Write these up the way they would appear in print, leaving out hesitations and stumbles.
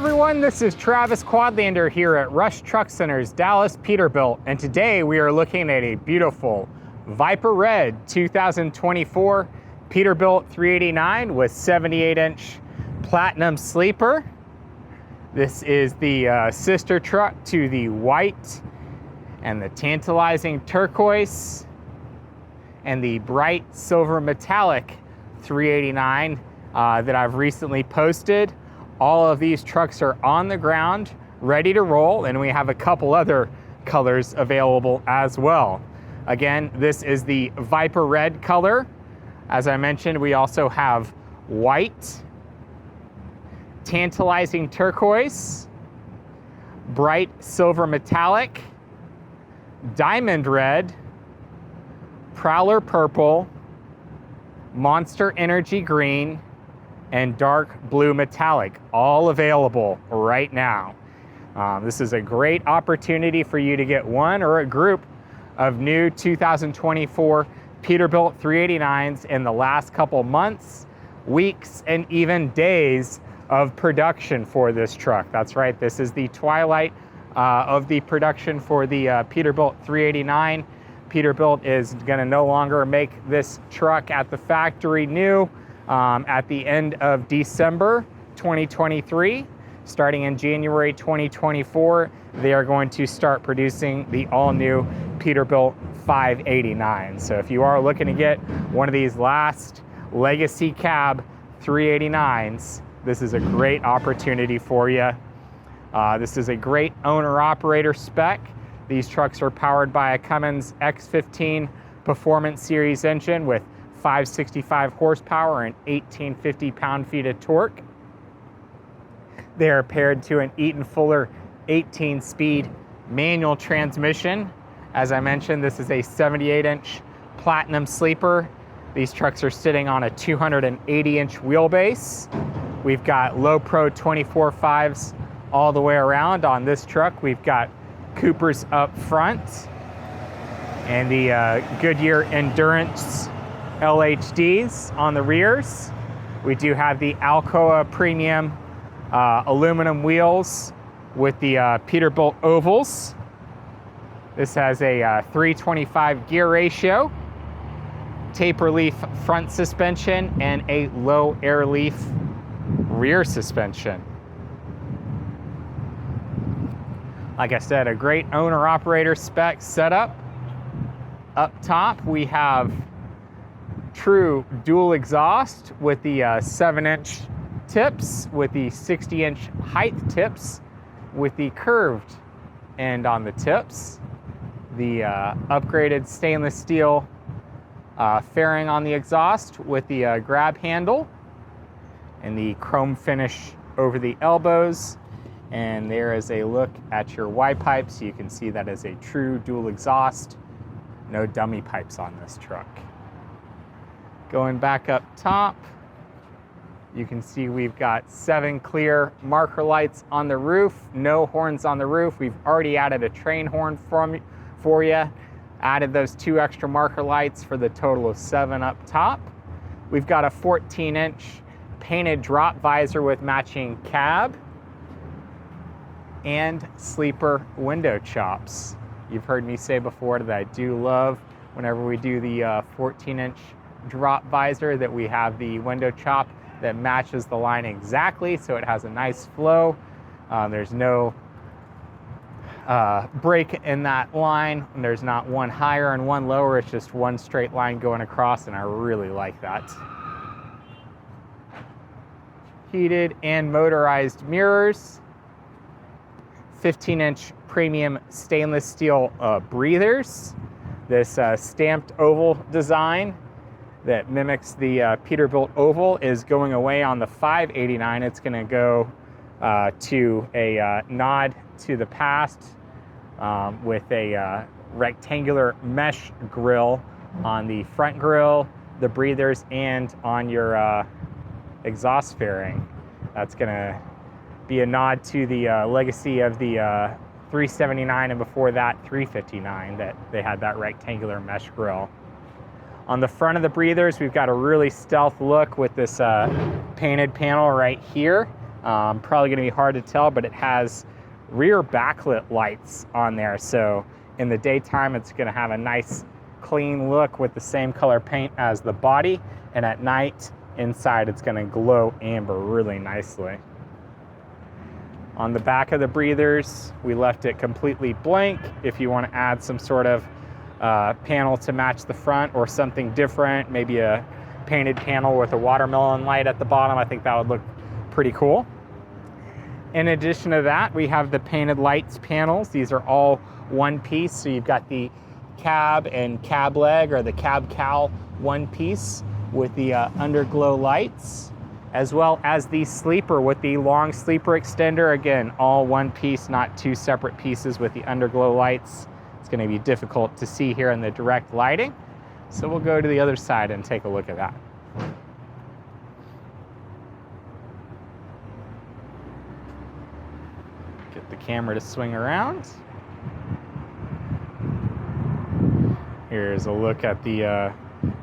everyone, this is Travis Quadlander here at Rush Truck Center's Dallas Peterbilt, and today we are looking at a beautiful Viper Red 2024 Peterbilt 389 with 78-inch platinum sleeper. This is the sister truck to the white and the tantalizing turquoise and the bright silver metallic 389 that I've recently posted. All of these trucks are on the ground, ready to roll, and we have a couple other colors available as well. Again, this is the Viper Red color. As I mentioned, we also have white, tantalizing turquoise, bright silver metallic, diamond red, Prowler purple, Monster Energy green, and dark blue metallic, all available right now. This is a great opportunity for you to get one or a group of new 2024 Peterbilt 389s in the last couple months, weeks, and even days of production for this truck. That's right, this is the twilight of the production for the Peterbilt 389. Peterbilt is gonna no longer make this truck at the factory new at the end of December 2023. Starting in January 2024, they are going to start producing the all-new Peterbilt 589. So if you are looking to get one of these last legacy cab 389s, this is a great opportunity for you. This is a great owner-operator spec. These trucks are powered by a Cummins X15 Performance Series engine with 565 horsepower and 1850 pound-feet of torque. They are paired to an Eaton Fuller 18-speed manual transmission. As I mentioned, this is a 78-inch platinum sleeper. These trucks are sitting on a 280-inch wheelbase. We've got low pro 24.5s all the way around on this truck. We've got Coopers up front and the Goodyear Endurance LHDs on the rears. We do have the Alcoa Premium aluminum wheels with the Peterbilt ovals. This has a 325 gear ratio, taper leaf front suspension, and a low air leaf rear suspension. Like I said, a great owner-operator spec setup. Up top, we have true dual exhaust with the 7-inch tips, with the 60-inch height tips, with the curved end on the tips, the upgraded stainless steel fairing on the exhaust with the grab handle, and the chrome finish over the elbows. And there is a look at your Y pipe, so you can see that is a true dual exhaust. No dummy pipes on this truck. Going back up top, you can see we've got 7 clear marker lights on the roof, no horns on the roof. We've already added a train horn for you, added those 2 extra marker lights for the total of 7 up top. We've got a 14-inch painted drop visor with matching cab and sleeper window chops. You've heard me say before that I do love whenever we do the 14-inch drop visor that we have the window chop that matches the line exactly, so it has a nice flow. There's no break in that line, and there's not one higher and one lower. It's just one straight line going across, and I really like that. Heated and motorized mirrors, 15-inch premium stainless steel breathers. This stamped oval design that mimics the Peterbilt oval is going away on the 589. It's going to go to a nod to the past with a rectangular mesh grille on the front grille, the breathers, and on your exhaust fairing. That's going to be a nod to the legacy of the 379 and before that 359, that they had that rectangular mesh grille. On the front of the breathers, we've got a really stealth look with this painted panel right here Probably going to be hard to tell, but it has rear backlit lights on there. So in the daytime, it's going to have a nice clean look with the same color paint as the body. And at night, inside, it's going to glow amber really nicely. On the back of the breathers, we left it completely blank. If you want to add some sort of panel to match the front or something different, maybe a painted panel with a watermelon light at the bottom, I think that would look pretty cool. In addition to that, we have the painted lights panels. These are all one piece. So you've got the cab and cab leg, or the cab cowl one piece with the underglow lights, as well as the sleeper with the long sleeper extender. Again, all one piece, not two separate pieces with the underglow lights. It's going to be difficult to see here in the direct lighting. So we'll go to the other side and take a look at that. Get the camera to swing around. Here's a look at the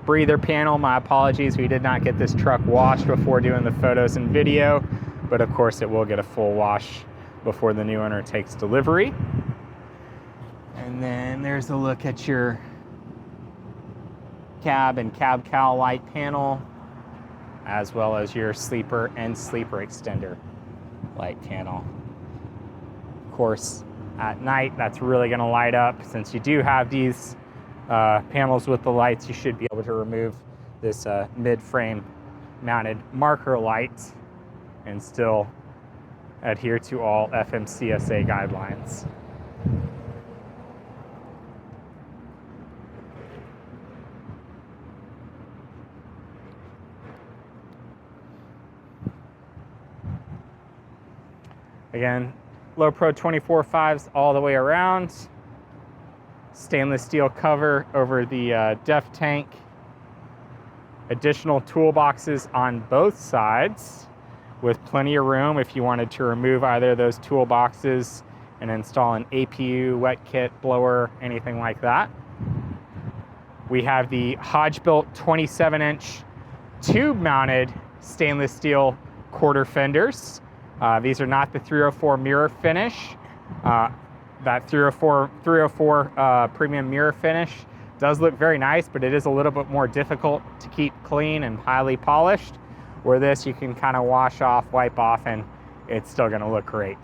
breather panel. My apologies, we did not get this truck washed before doing the photos and video, but of course it will get a full wash before the new owner takes delivery. And then there's a look at your cab and cab cowl light panel, as well as your sleeper and sleeper extender light panel. Of course, at night, that's really going to light up. Since you do have these panels with the lights, you should be able to remove this mid-frame mounted marker light and still adhere to all FMCSA guidelines. Again, Low Pro 24.5s all the way around. Stainless steel cover over the def tank. Additional toolboxes on both sides with plenty of room if you wanted to remove either of those toolboxes and install an APU, wet kit, blower, anything like that. We have the Hodge-built 27-inch tube-mounted stainless steel quarter fenders. These are not the 304 mirror finish. That 304 premium mirror finish does look very nice, but it is a little bit more difficult to keep clean and highly polished. Where this, you can kind of wash off, wipe off, and it's still going to look great.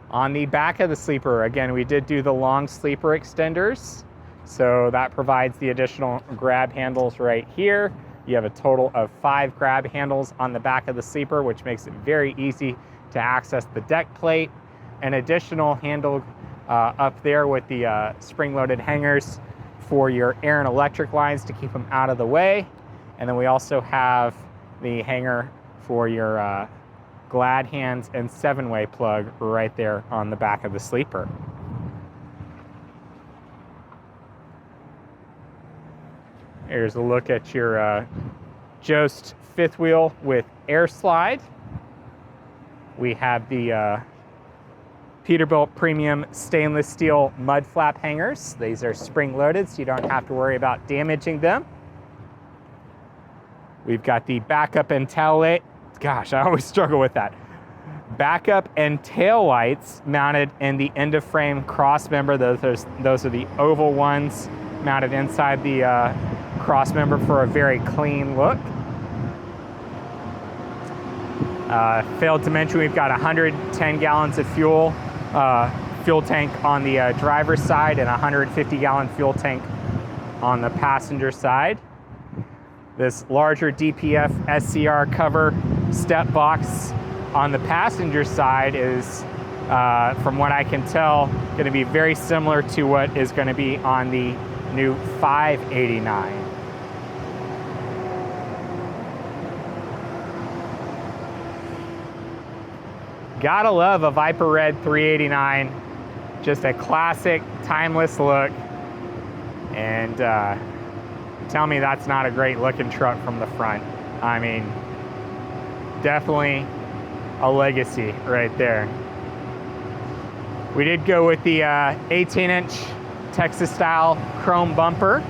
On the back of the sleeper, again, we did do the long sleeper extenders. So that provides the additional grab handles right here. You have a total of 5 grab handles on the back of the sleeper, which makes it very easy to access the deck plate. An additional handle up there with the spring-loaded hangers for your air and electric lines to keep them out of the way. And then we also have the hanger for your glad hands and 7-way plug right there on the back of the sleeper. Here's a look at your Jost fifth wheel with air slide. We have the Peterbilt premium stainless steel mud flap hangers. These are spring loaded, so you don't have to worry about damaging them. We've got the backup and tail light. Gosh, I always struggle with that. Backup and tail lights mounted in the end of frame cross member. Those are the oval ones mounted inside the cross member for a very clean look. Failed to mention, we've got 110 gallons of fuel tank on the driver's side and a 150-gallon fuel tank on the passenger side. This larger DPF SCR cover step box on the passenger side is, from what I can tell, going to be very similar to what is going to be on the new 589. Gotta love a Viper Red 389. Just a classic, timeless look. And tell me that's not a great looking truck from the front. I mean, definitely a legacy right there. We did go with the 18-inch Texas style chrome bumper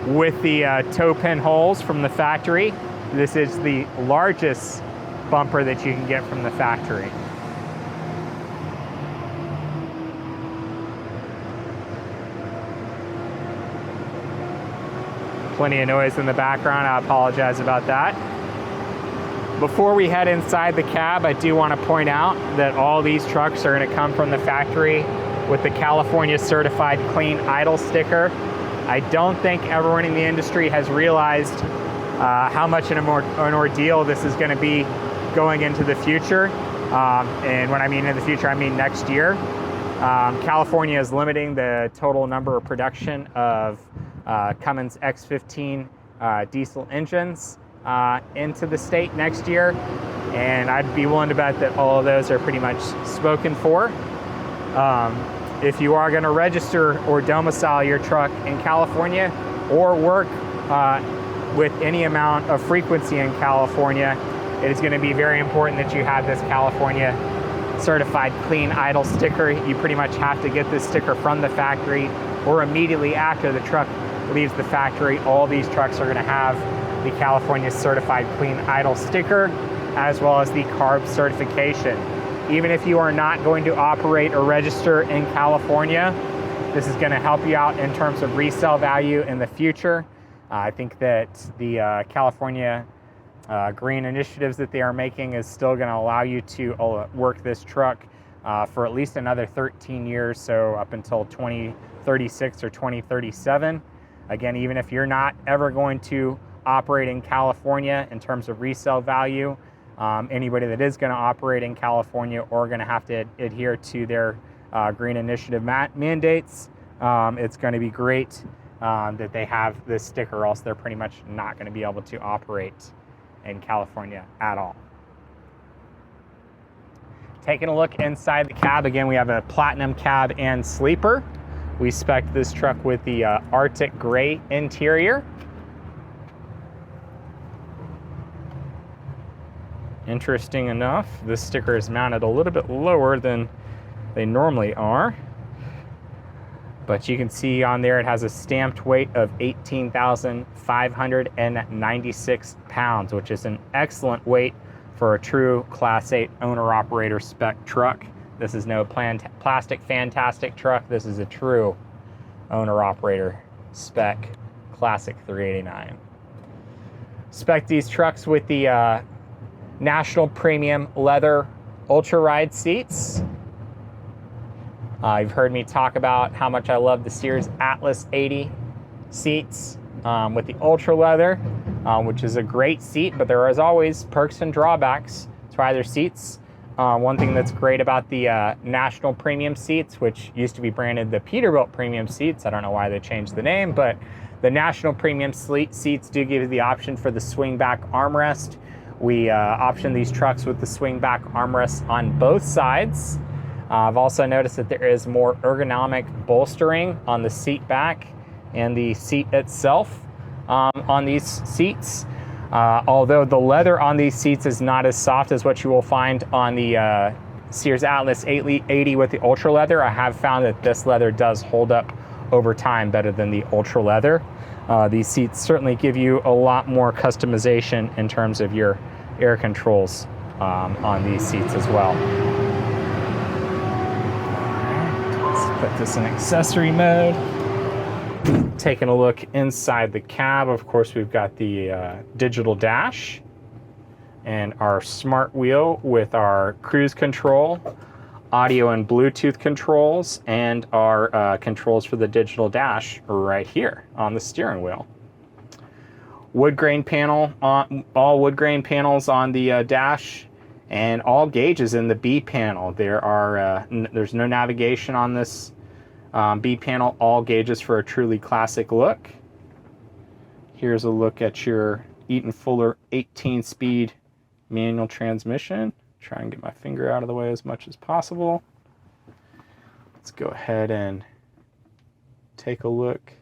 with the toe pin holes from the factory. This is the largest bumper that you can get from the factory. Plenty of noise in the background. I apologize about that. Before we head inside the cab, I do want to point out that all these trucks are going to come from the factory with the California Certified Clean Idle sticker. I don't think everyone in the industry has realized how much an ordeal this is going to be going into the future. And when I mean in the future, I mean next year. California is limiting the total number of production of Cummins X15 diesel engines into the state next year, and I'd be willing to bet that all of those are pretty much spoken for. If you are going to register or domicile your truck in California or work with any amount of frequency in California, it is going to be very important that you have this California Certified Clean Idle sticker. You pretty much have to get this sticker from the factory or immediately after the truck leaves the factory. All these trucks are going to have the California Certified Clean Idle sticker, as well as the CARB certification. Even if you are not going to operate or register in California, this is going to help you out in terms of resale value in the future. I think that the California green initiatives that they are making is still going to allow you to work this truck for at least another 13 years, so up until 2036 or 2037. Again, even if you're not ever going to operate in California in terms of resale value, anybody that is going to operate in California or going to have to adhere to their green initiative mandates, it's going to be great that they have this sticker, or else they're pretty much not going to be able to operate in California at all. Taking a look inside the cab, again, we have a platinum cab and sleeper. We spec'd this truck with the Arctic gray interior. Interesting enough, this sticker is mounted a little bit lower than they normally are. But you can see on there it has a stamped weight of 18,596 pounds, which is an excellent weight for a true Class 8 owner-operator spec truck. This is no plastic fantastic truck. This is a true owner-operator spec classic 389. Spec these trucks with the National Premium Leather Ultra Ride seats. You've heard me talk about how much I love the Sears Atlas 80 seats with the Ultra Leather, which is a great seat, but there is always perks and drawbacks to either seats. One thing that's great about the National Premium seats, which used to be branded the Peterbilt Premium seats, I don't know why they changed the name, but the National Premium seats do give you the option for the swing back armrest. We option these trucks with the swing back armrests on both sides. I've also noticed that there is more ergonomic bolstering on the seat back and the seat itself on these seats. Although the leather on these seats is not as soft as what you will find on the Sears Atlas 80 with the Ultra Leather, I have found that this leather does hold up over time better than the Ultra Leather. These seats certainly give you a lot more customization in terms of your air controls on these seats as well. Let's put this in accessory mode. Taking a look inside the cab, of course, we've got the digital dash and our smart wheel with our cruise control, audio and Bluetooth controls, and our controls for the digital dash right here on the steering wheel. Wood grain panel, all wood grain panels on the dash, and all gauges in the B panel. There's no navigation on this B panel, all gauges for a truly classic look. Here's a look at your Eaton Fuller 18-speed manual transmission. Try and get my finger out of the way as much as possible. Let's go ahead and take a look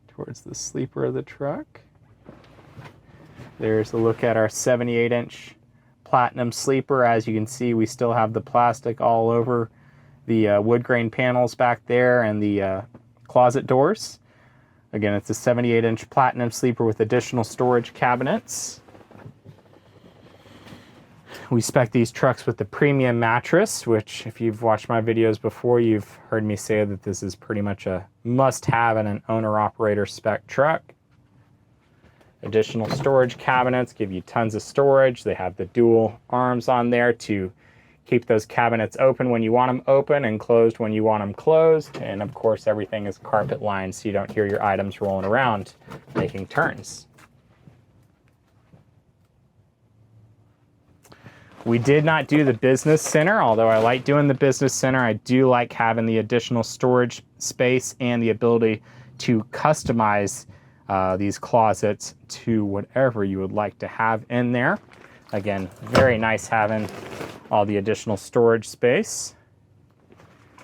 towards the sleeper of the truck. There's a look at our 78-inch platinum sleeper. As you can see, we still have the plastic all over the wood grain panels back there and the closet doors. Again, it's a 78-inch platinum sleeper with additional storage cabinets. We spec these trucks with the premium mattress, which if you've watched my videos before, you've heard me say that this is pretty much a must-have in an owner-operator spec truck. Additional storage cabinets give you tons of storage. They have the dual arms on there to keep those cabinets open when you want them open and closed when you want them closed. And of course, everything is carpet lined so you don't hear your items rolling around making turns. We did not do the business center, although I like doing the business center. I do like having the additional storage space and the ability to customize these closets to whatever you would like to have in there. Again, very nice having all the additional storage space.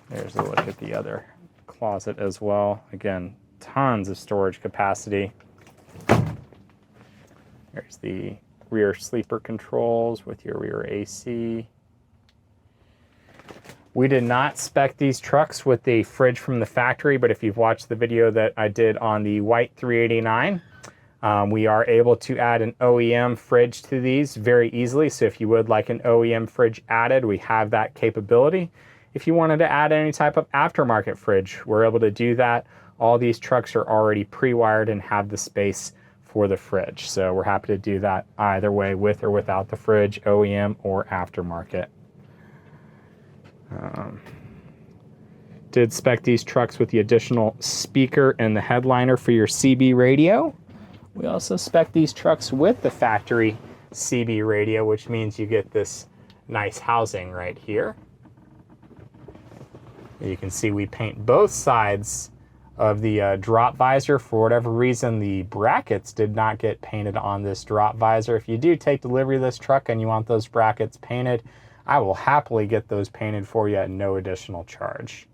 There's a look at the other closet as well. Again, tons of storage capacity. There's the rear sleeper controls with your rear AC. We did not spec these trucks with the fridge from the factory, but if you've watched the video that I did on the white 389, we are able to add an OEM fridge to these very easily. So if you would like an OEM fridge added, we have that capability. If you wanted to add any type of aftermarket fridge, we're able to do that. All these trucks are already pre-wired and have the space for the fridge. So we're happy to do that either way, with or without the fridge, OEM or aftermarket. Did spec these trucks with the additional speaker and the headliner for your CB radio. We also spec these trucks with the factory CB radio, which means you get this nice housing right here. You can see we paint both sides of the drop visor. For whatever reason, the brackets did not get painted on this drop visor. If you do take delivery of this truck and you want those brackets painted, I will happily get those painted for you at no additional charge.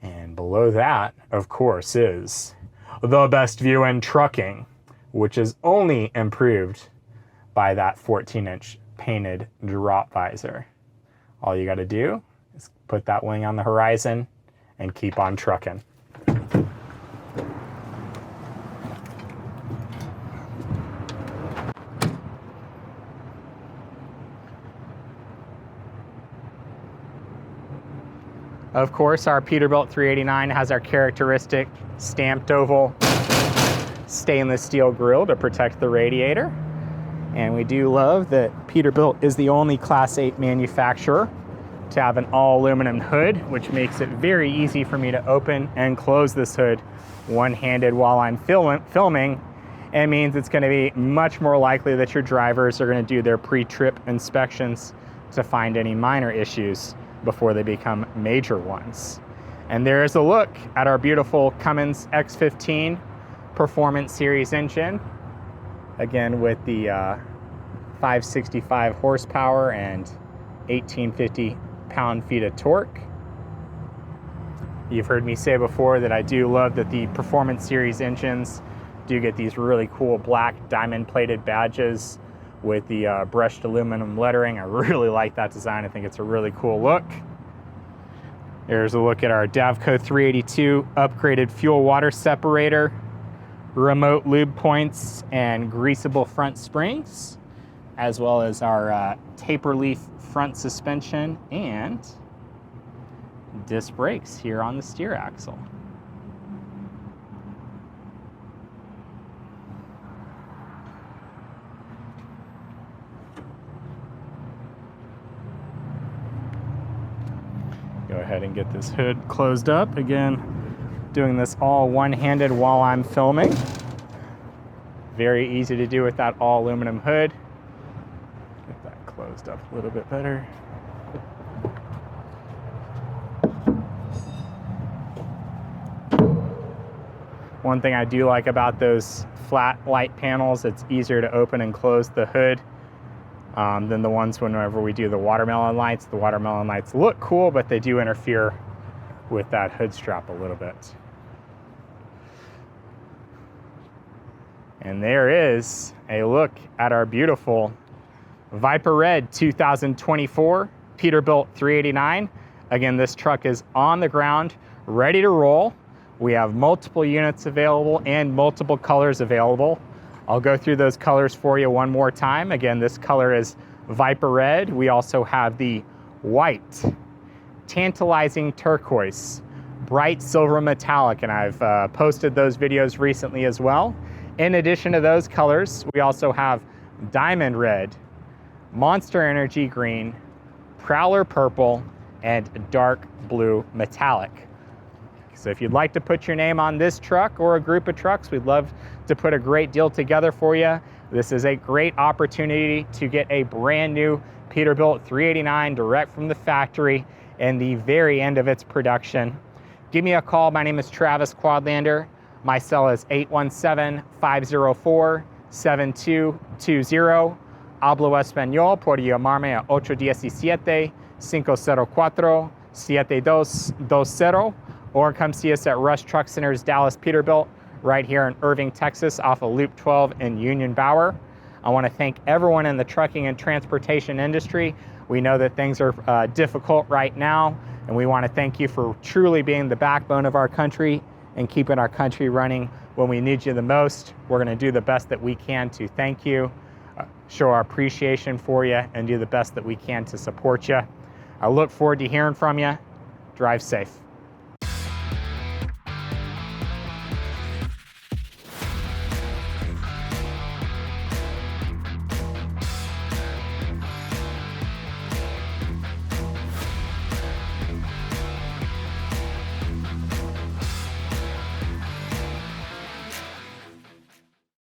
And below that, of course, is the best view in trucking, which is only improved by that 14-inch painted drop visor. All you got to do is put that wing on the horizon and keep on trucking. Of course, our Peterbilt 389 has our characteristic stamped oval stainless steel grille to protect the radiator. And we do love that Peterbilt is the only Class 8 manufacturer to have an all aluminum hood, which makes it very easy for me to open and close this hood one-handed while I'm filming. It means it's going to be much more likely that your drivers are going to do their pre-trip inspections to find any minor issues before they become major ones. And there's a look at our beautiful Cummins X15 Performance Series engine. Again, with the 565 horsepower and 1850 pound-feet of torque. You've heard me say before that I do love that the Performance Series engines do get these really cool black diamond-plated badges with the brushed aluminum lettering. I really like that design. I think it's a really cool look. There's a look at our Davco 382 upgraded fuel water separator, remote lube points, and greasable front springs, as well as our taper leaf front suspension and disc brakes here on the steer axle. Go ahead and get this hood closed up. Again, doing this all one-handed while I'm filming. Very easy to do with that all aluminum hood. Get that closed up a little bit better. One thing I do like about those flat light panels, it's easier to open and close the hood than the ones whenever we do the watermelon lights. The watermelon lights look cool, but they do interfere with that hood strap a little bit. And there is a look at our beautiful Viper Red 2024 Peterbilt 389. Again, this truck is on the ground, ready to roll. We have multiple units available and multiple colors available. I'll go through those colors for you one more time. Again, this color is Viper Red. We also have the white, Tantalizing Turquoise, bright silver metallic, and I've posted those videos recently as well. In addition to those colors, we also have Diamond Red, Monster Energy Green, Prowler Purple, and Dark Blue Metallic. So if you'd like to put your name on this truck or a group of trucks, we'd love to put a great deal together for you. This is a great opportunity to get a brand new Peterbilt 389 direct from the factory in the very end of its production. Give me a call. My name is Travis Quadlander. My cell is 817-504-7220. Hablo Español. Puede llamarme a 817-504-7220, or come see us at Rush Truck Center's Dallas Peterbilt right here in Irving, Texas, off of Loop 12 in Union Bower. I want to thank everyone in the trucking and transportation industry. We know that things are difficult right now, and we want to thank you for truly being the backbone of our country and keeping our country running when we need you the most. We're going to do the best that we can to thank you, show our appreciation for you, and do the best that we can to support you. I look forward to hearing from you. Drive safe.